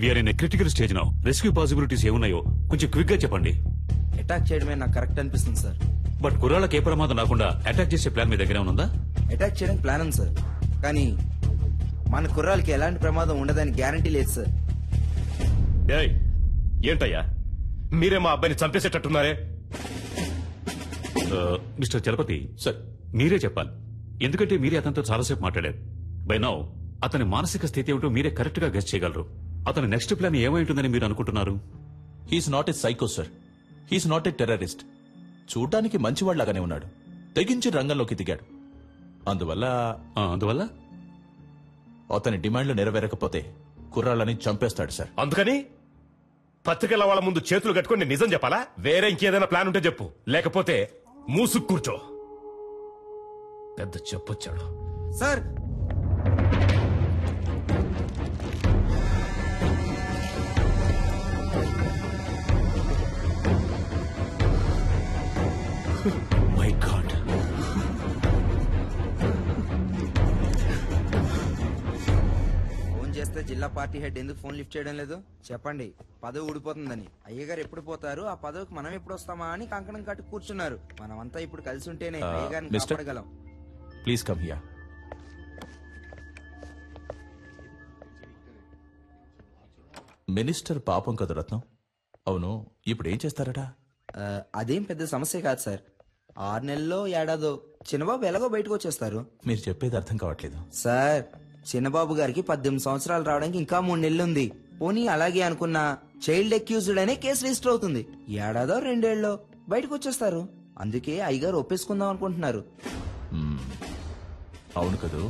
We are in a critical stage now. Rescue possibilities ఏమున్నాయో కొంచెం quick గా చెప్పండి. అటాక్ చేయడమే నాకు కరెక్ట్ అనిపిస్తుంది సార్. బట్ కుర్రాళ్ళకి ఏ ప్రమాదం రాకుండా అటాక్ చేసే ప్లాన్ మీ దగ్గర ఉందా? అటాక్ చేయడానికి ప్లాన్ ఉంది సార్, కానీ మన కుర్రాళ్ళకి ఎలాంటి ప్రమాదం ఉండదని గ్యారంటీ లేదు సార్. ఏంటయ్యా మీరే మా అబ్బాయిని చంపేసేటట్టున్నారే? మిస్టర్ చలపతి సార్, మీరే చెప్పాలి. ఎందుకంటే మీరే అతనితో చాలాసేపు మాట్లాడారు. బై నౌ అతని మానసిక స్థితి ఏమిటో మీరే కరెక్ట్ గా గెస్ చేయగలరు. అతని నెక్స్ట్ ప్లాన్ ఏమై ఉంటుందని మీరు అనుకుంటున్నారు? He's not a psycho sir, he's not a terrorist. చూడ్డానికి మంచివాళ్లాగానే ఉన్నాడు, తెగించి రంగంలోకి దిగాడు. అందువల్ల అతని డిమాండ్లు నెరవేరకపోతే కుర్రాళ్ళని చంపేస్తాడు సార్. అందుకని పత్రికల వాళ్ళ ముందు చేతులు కట్టుకుని నిజం చెప్పాలా? వేరే ఇంకేదైనా ప్లాన్ ఉంటే చెప్పు, లేకపోతే మూసుకు కూర్చో. పెద్ద చెప్పొచ్చాడు సార్. మై గాడ్, ఫోన్ చేస్తే జిల్లా పార్టీ హెడ్ ఎందుకు ఫోన్ లిఫ్ట్ చేయడం లేదు చెప్పండి? పదవి ఊడిపోతుందని. అయ్యగారు ఎప్పుడు పోతారు, ఆ పదవికి మనం ఎప్పుడు వస్తామా అని కంకణం కట్టు కూర్చున్నారు. మనమంతా ఇప్పుడు కలిసి ఉంటేనే అయ్యగారిని కాపాడగలం. Please come here. మినిస్టర్ పాపం కదా రత్నం. అవును, ఇప్పుడు ఏం చేస్తారట? అదేం పెద్ద సమస్య కాదు సార్. 6 నెలల్లో ఏడాదో చిన్నబాబు ఎలాగో బయటకు వచ్చేస్తారు. మీరు చెప్పేది అర్థం కావట్లేదు సార్. చిన్నబాబు గారికి 18 సంవత్సరాలు రావడానికి ఇంకా 3 నెలలు ఉంది. పోనీ అలాగే అనుకున్నా చైల్డ్ అక్యూజ్డ్ అనే కేసు రిజిస్టర్ అవుతుంది. ఏడాదో 2 ఏళ్ళలో బయటకు వచ్చేస్తారు. అందుకే అయ్యగారు ఒప్పేసుకుందాం అనుకుంటున్నారు. అవును కదూ?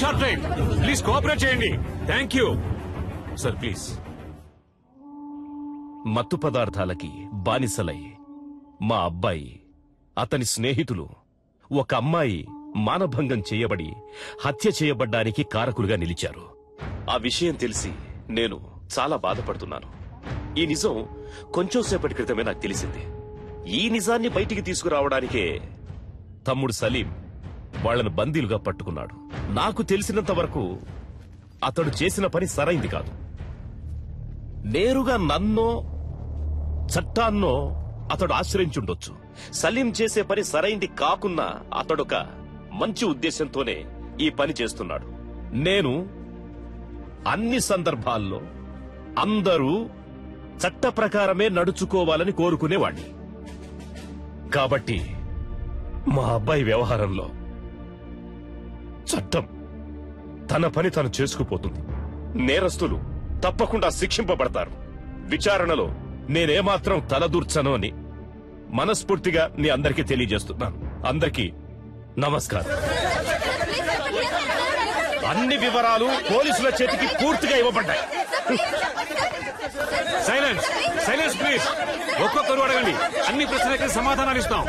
షార్ట్ టైం, ప్లీజ్ కోఆపరేట్ చేయండి. Thank you sir. ప్లీజ్. మత్తు పదార్థాలకి బానిసలై మా అబ్బాయి, అతని స్నేహితులు, ఒక అమ్మాయి మానభంగం చేయబడి హత్య చేయబడ్డానికి కారకులుగా నిలిచారు. ఆ విషయం తెలిసి నేను చాలా బాధపడుతున్నాను. ఈ నిజం కొంచెం సేపటి క్రితమే నాకు తెలిసింది. ఈ నిజాన్ని బయటికి తీసుకురావడానికే తమ్ముడు సలీం వాళ్లను బందీలుగా పట్టుకున్నాడు. నాకు తెలిసినంత వరకు అతడు చేసిన పని సరైంది కాదు. నేరుగా నన్నో చట్టాన్నో అతడు ఆశ్రయించుండొచ్చు. సలీం చేసే పని సరైంది కాకున్నా అతడొక మంచి ఉద్దేశంతోనే ఈ పని చేస్తున్నాడు. నేను అన్ని సందర్భాల్లో అందరూ చట్ట ప్రకారమే నడుచుకోవాలని కోరుకునేవాణ్ణి. కాబట్టి మా అబ్బాయి వ్యవహారంలో చట్టం తన పని తను చేసుకుపోతుంది. నేరస్తులు తప్పకుండా శిక్షింపబడతారు. విచారణలో నేనేమాత్రం తలదూర్చను అని మనస్ఫూర్తిగా మీ అందరికీ తెలియజేస్తున్నాను. అందరికీ నమస్కారం. అన్ని వివరాలు పోలీసుల చేతికి పూర్తిగా ఇవ్వబడ్డాయి. Silence, silence please. ఒక్కొక్కరు అడగండి, అన్ని ప్రశ్నలకి సమాధానాలు ఇస్తాం.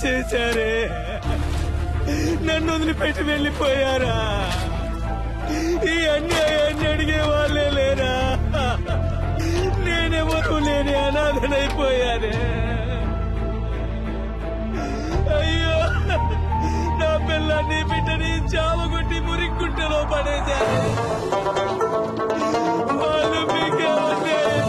చేశారే, నన్ను వదిలిపెట్టి వెళ్ళిపోయారా? ఈ అన్యాయాన్ని అడిగే వాళ్ళే లేరా? నేనెవరూ లేని అనాథనైపోయానే. అయ్యో, నా పిల్లాన్ని బిడ్డని చావగొట్టి మురిక్కుంటలో పడేశారు. వాళ్ళు మీకే అన్యాయం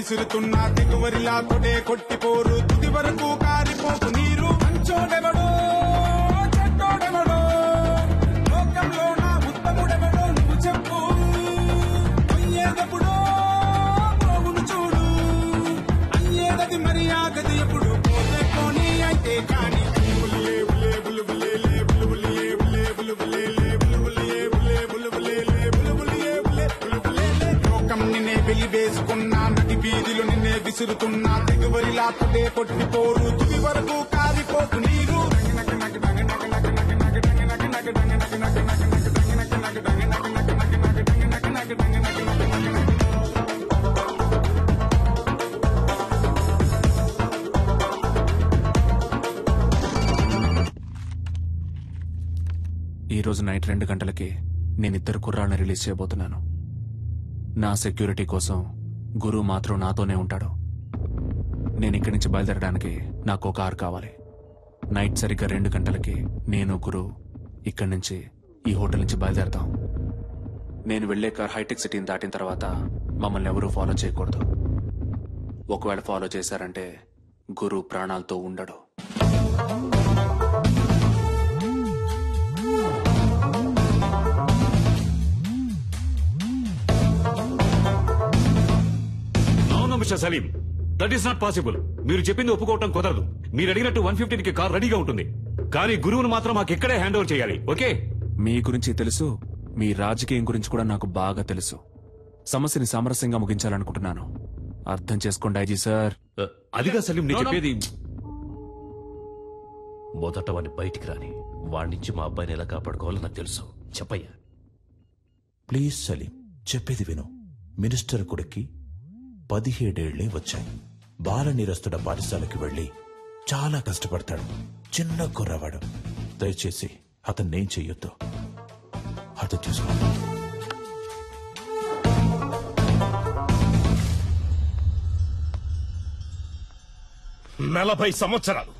విసురుతున్నా దిగువరిలా తొడే కొట్టిపోరు తుది వరకు కారిపోకు నీరు మంచోడెవడో చెడ్డోడెవడో లోకంలో నా ఉత్తముడెవడో నువ్వు చెప్పు అయ్యేదెప్పుడో పోగును చూడు అయ్యేదది మర్యాదది ఎప్పుడు పోతే పోనీ అయితే కాని లోకం నిన్నే వెలివేసుకున్నా నది వీధిలో నిన్నే విసురుతున్నా దిగువరిలా తొడే కొట్టిపోరు తుది వరకు కారిపోకు నీరు ఈ రోజు నైట్ 2 గంటలకి నేను 2 కుర్రాళ్ళని రిలీజ్ చేయబోతున్నాను. నా సెక్యూరిటీ కోసం గురు మాత్రం నాతోనే ఉంటాడు. నేను ఇక్కడి నుంచి బయలుదేరడానికి నాకు ఒక కారు కావాలి. నైట్ సరిగ్గా 2 గంటలకి నేను గురు ఇక్కడి నుంచి ఈ హోటల్ నుంచి బయలుదేరతాం. నేను వెళ్లే కార్ హైటెక్ సిటీని దాటిన తర్వాత మమ్మల్ని ఎవరూ ఫాలో చేయకూడదు. ఒకవేళ ఫాలో చేశారంటే గురు ప్రాణాలతో ఉండడు. Mister Salim, that is not possible. మీరు చెప్పింది ఒప్పుకోవటం కుదరదు. మీరు అడిగినట్టు 115కి కార్ రెడీగా ఉంటుంది, కానీ గురువును మాత్రం మాకు ఇక్కడే హ్యాండ్ ఓవర్ చేయాలి. ఓకే? మీ గురించి తెలుసు, మీ రాజకీయం గురించి కూడా నాకు బాగా తెలుసు. సమస్యని సామరస్యంగా ముగించాలనుకుంటున్నాను. అర్థం చేసుకోండి ఐజీ సార్. అదిగా సలీం నేను చెప్పేది. మొదట వాడిని బయటికి రాని, వాడి నుంచి మా అబ్బాయిని ఎలా కాపాడుకోవాలో నాకు తెలుసు. చెప్పయ్యా. ప్లీజ్ సలీం, చెప్పేది విను. మినిస్టర్ కొడుక్కి 17 ఏళ్లే వచ్చాయి. బాల నిరస్తుడ పాఠశాలకి వెళ్లి చాలా కష్టపడతాడు. చిన్న కుర్రవాడు. దయచేసి అతన్నేం చెయ్యొద్దు. అర్థం చూసుకో. నలభై సంవత్సరాలు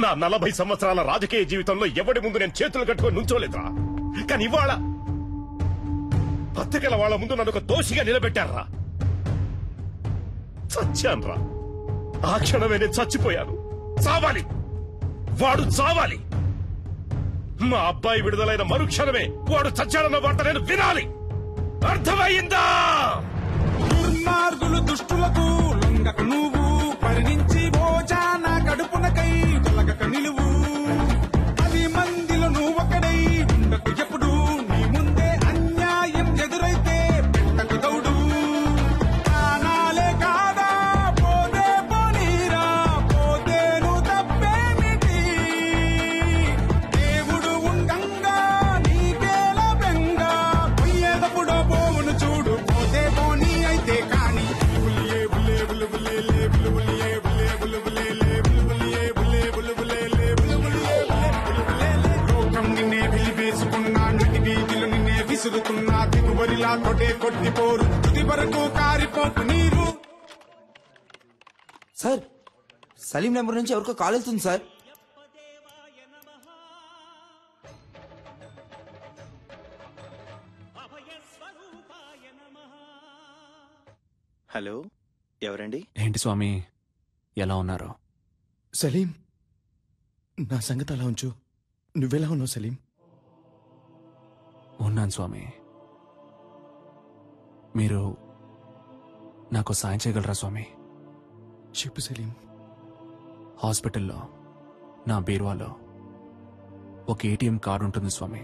నా 40 సంవత్సరాల రాజకీయ జీవితంలో ఎవడి ముందు నేను చేతులు కట్టుకొని నుంచోలేదురా. కానీ ఇవాళ పత్రికల వాళ్ళ ముందు నన్ను ఒక దోషిగా నిలబెట్టారా. చచ్చాన్రా. ఆ క్షణమే నేను చచ్చిపోయాను. చావాలి, వాడు చావాలి. మా అబ్బాయి విడుదలైన మరుక్షణమే వాడు చచ్చాడన్న వార్త నేను వినాలి. అర్థమైందా? దుర్మార్గులు దుష్టులకు లొంగక నువ్వు పరిణించి భోజన గడుపునకై తొలగక నిలువు. 10 మందిలో నువ్వొక్కడై ఉండకు ఎప్పుడు. నీ ముందే అన్యాయం ఎదురైతే పెట్టకు దౌడు. ప్రాణాలే కాదా పోతే పోనీరా, పోతేను తప్పేమిటి. దేవుడు ఉండంగా నీకేల బెంగా, పోయేదప్పుడో పోవును చూడు. పోతే పోనీ అయితే కాని లోకం నిన్నే వెలివేసుకున్నా నటి వీధిలో నిన్నే విసురుతున్నా దిగువరిలా తొడే కొట్టిపోరు తుది వరకు కారిపోకు నీరు. సార్, సలీం నెంబర్ నుంచి ఎవరికో కాల్ వెళ్తుంది సార్. హలో, ఎవరండి? ఏంటి స్వామి, ఎలా ఉన్నారు? సలీం, నా సంగతి అలా ఉంచు. నువ్వెలా ఉన్నావు సలీం? ఉన్నాను స్వామి. మీరు నాకు సాయం చేయగలరా స్వామి? చెప్పు సలీం. హాస్పిటల్లో నా బీరువాలో ఒక ఏటీఎం కార్డు ఉంటుంది స్వామి.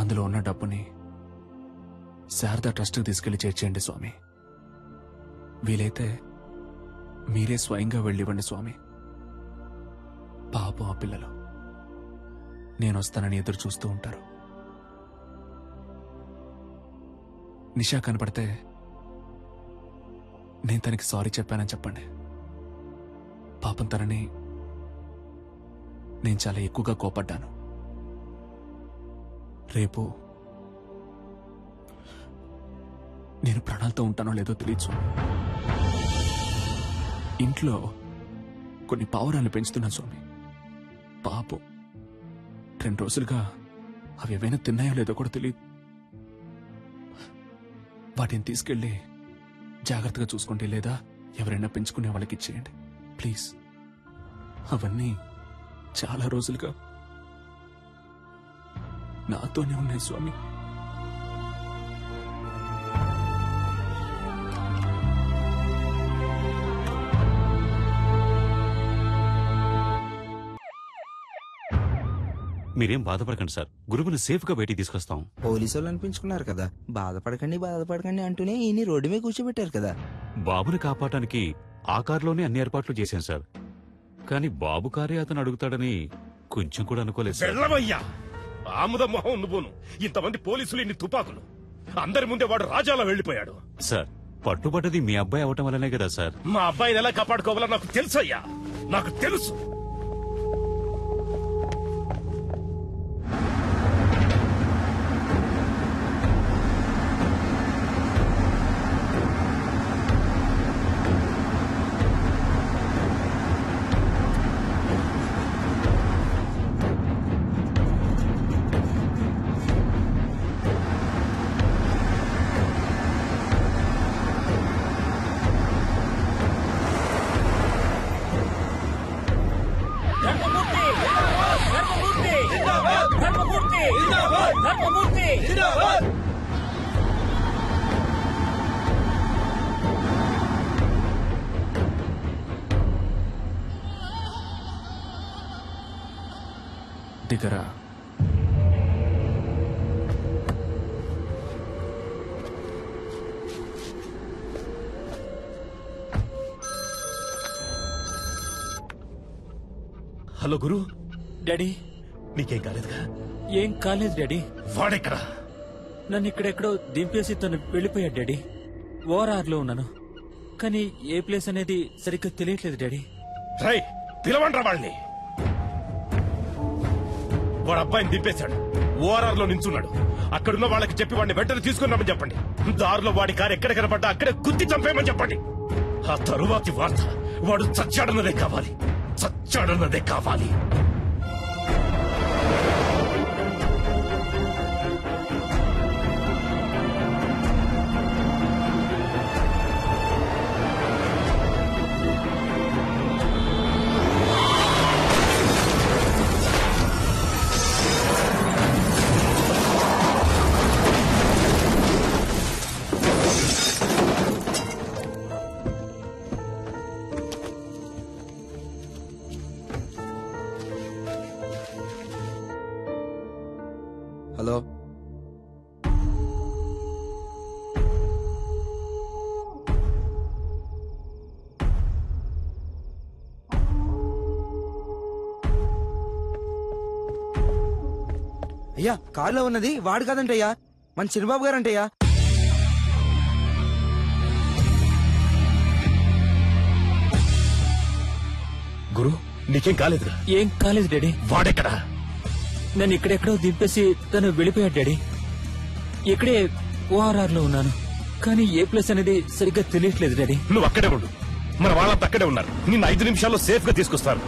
అందులో ఉన్న డబ్బుని శారదా ట్రస్ట్కి తీసుకెళ్లి చేర్చేయండి స్వామి. వీలైతే మీరే స్వయంగా వెళ్ళివ్వండి స్వామి. పాపం ఆ పిల్లలు నేను వస్తానని ఎదురు చూస్తూ ఉంటారు. నిషా కనపడితే నేను తనకి సారీ చెప్పానని చెప్పండి. పాపం తనని నేను చాలా ఎక్కువగా కోపడ్డాను. రేపు నేను ప్రాణాలతో ఉంటానో లేదో తెలియదు. ఇంట్లో కొన్ని పావురాలు పెంచుతున్నాను స్వామి. పాపం 2 రోజులుగా అవి ఏవైనా తిన్నాయో లేదో కూడా తెలియదు. వాటిని తీసుకెళ్లి జాగ్రత్తగా చూసుకోండి, లేదా ఎవరైనా పెంచుకునే వాళ్ళకి ఇచ్చేయండి ప్లీజ్. అవన్నీ చాలా రోజులుగా నాతోనే ఉన్నాయి స్వామి. మీరేం బాధపడకండి సార్, గురువుని సేఫ్ గా బయటికి తీసుకొస్తాం. పోలీసు వాళ్ళు అనిపించుకున్నారు కదా, బాధపడకండి అంటూనే ఈయన రోడ్డు మీద కూర్చోబెట్టారు కదా. బాబుని కాపాడటానికి ఆ కారులోనే అన్ని ఏర్పాట్లు చేశాను సార్. కానీ బాబు కారే అతను అడుగుతాడని కొంచెం కూడా అనుకోలేదు సార్. వెళ్ళవయ్యా ఆముద మొహం నువ్వును. ఇంతమంది పోలీసులు, ఇన్ని తుపాకులు, అందరి ముందే వాడు రాజాలా వెళ్లిపోయాడు. సార్, పట్టుబడ్డది మీ అబ్బాయి అవటం వల్లనే కదా సార్. మా అబ్బాయిని ఎలా కాపాడుకోవాలో నాకు తెలుసయ్యా, నాకు తెలుసు. దిగరా. హలో గురు, డాడీ నీకేం కాలేదుగా? ఏం కాలేదు డాడీ. వాడెక్కడా? నన్ను ఇక్కడెక్కడో దింపేసి తను వెళ్ళిపోయాడు డాడీ. ఓఆర్ఆర్ లో ఉన్నాను, కానీ ఏ ప్లేస్ అనేది సరిగ్గా తెలియట్లేదు డాడీ. రై పిలవండ్రా వాళ్ళని. వాడు అబ్బాయిని దింపేశాడు, ఓఆర్ఆర్ లో నించున్నాడు. అక్కడున్న వాళ్ళకి చెప్పి వాడిని వెంటనే తీసుకున్నామని చెప్పండి. దారిలో వాడి కారు ఎక్కడ కనపడ్డా అక్కడే గుద్ది చంపేయమని చెప్పండి. ఆ తరువాతి వార్త వాడు చచ్చాడన్నదే కావాలి, చచ్చాడన్నదే కావాలి. హలో, అయ్యా కారులో ఉన్నది వాడు కాదంటయ్యా, మన చిన్నబాబు గారంటయ్యా. గురు నీకేం కాలేదుగా? ఏం కాలేదు డాడీ. వాడెక్కడా? నన్ను ఇక్కడెక్కడో దింపేసి తను వెళ్ళిపోయాడు డాడీ. ఇక్కడే ఓఆర్ఆర్ లో ఉన్నాను, కానీ ఏ ప్లేస్ అనేది సరిగ్గా తెలియట్లేదు డాడీ. నువ్వు అక్కడే ఉండు, మన వాళ్ళంతా అక్కడే ఉన్నారు. నిన్ను 5 నిమిషాల్లో సేఫ్ గా తీసుకొస్తారు.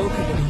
Okay daddy.